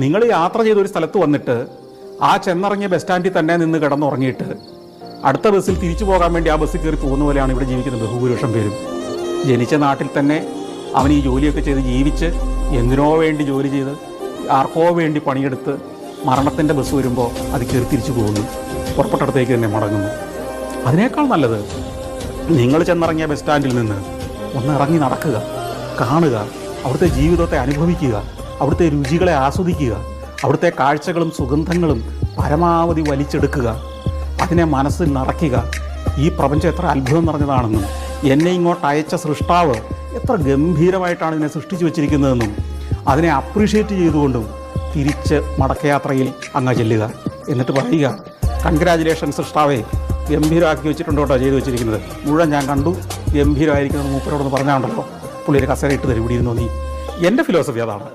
നിങ്ങൾ യാത്ര ചെയ്തൊരു സ്ഥലത്ത് വന്നിട്ട് ആ ചെന്നിറങ്ങിയ ബസ് സ്റ്റാൻഡിൽ തന്നെ നിന്ന് കിടന്നുറങ്ങിയിട്ട് അടുത്ത ബസ്സിൽ തിരിച്ചു പോകാൻ വേണ്ടി ആ ബസ്സിൽ കയറി പോകുന്ന പോലെയാണ് ഇവിടെ ജീവിക്കുന്ന ബഹുഭൂരിപക്ഷം പേരും. ജനിച്ച നാട്ടിൽ തന്നെ അവൻ ഈ ജോലിയൊക്കെ ചെയ്ത് ജീവിച്ച് എന്തിനോ വേണ്ടി ജോലി ചെയ്ത് ആർക്കോ വേണ്ടി പണിയെടുത്ത് മരണത്തിൻ്റെ ബസ് വരുമ്പോൾ അത് കയറി തിരിച്ചു പോകുന്നു, പുറപ്പെട്ടടത്തേക്ക് തന്നെ മടങ്ങുന്നു. അതിനേക്കാൾ നല്ലത് നിങ്ങൾ ചെന്നിറങ്ങിയ ബസ് സ്റ്റാൻഡിൽ നിന്ന് ഒന്ന് ഇറങ്ങി നടക്കുക, കാണുക, അവിടുത്തെ ജീവിതത്തെ അനുഭവിക്കുക, അവിടുത്തെ രുചികളെ ആസ്വദിക്കുക, അവിടുത്തെ കാഴ്ചകളും സുഗന്ധങ്ങളും പരമാവധി വലിച്ചെടുക്കുക, അതിനെ മനസ്സിൽ നിറയ്ക്കുക. ഈ പ്രപഞ്ചം എത്ര അത്ഭുതം നിറഞ്ഞതാണെന്നും എന്നെ ഇങ്ങോട്ട് അയച്ച സൃഷ്ടാവ് എത്ര ഗംഭീരമായിട്ടാണ് ഇതിനെ സൃഷ്ടിച്ചു വച്ചിരിക്കുന്നതെന്നും അതിനെ അപ്രീഷിയേറ്റ് ചെയ്തുകൊണ്ടും തിരിച്ച് മടക്കയാത്രയിൽ അങ്ങ് ചെല്ലുക. എന്നിട്ട് പറയുക, കൺഗ്രാജുലേഷൻ സൃഷ്ടാവേ, ഗംഭീരമാക്കി വെച്ചിട്ടുണ്ട് കേട്ടോ ചെയ്തു വെച്ചിരിക്കുന്നത്, മുഴുവൻ ഞാൻ കണ്ടു, ഗംഭീരമായിരിക്കുന്നത് മൂപ്പരോടൊന്ന് പറഞ്ഞാണ്ടല്ലോ, പുള്ളിയൊരു കസേര ഇട്ട് തരും, ഇവിടെ ഇരുന്നോ നീ. എൻ്റെ ഫിലോസഫി അതാണ്.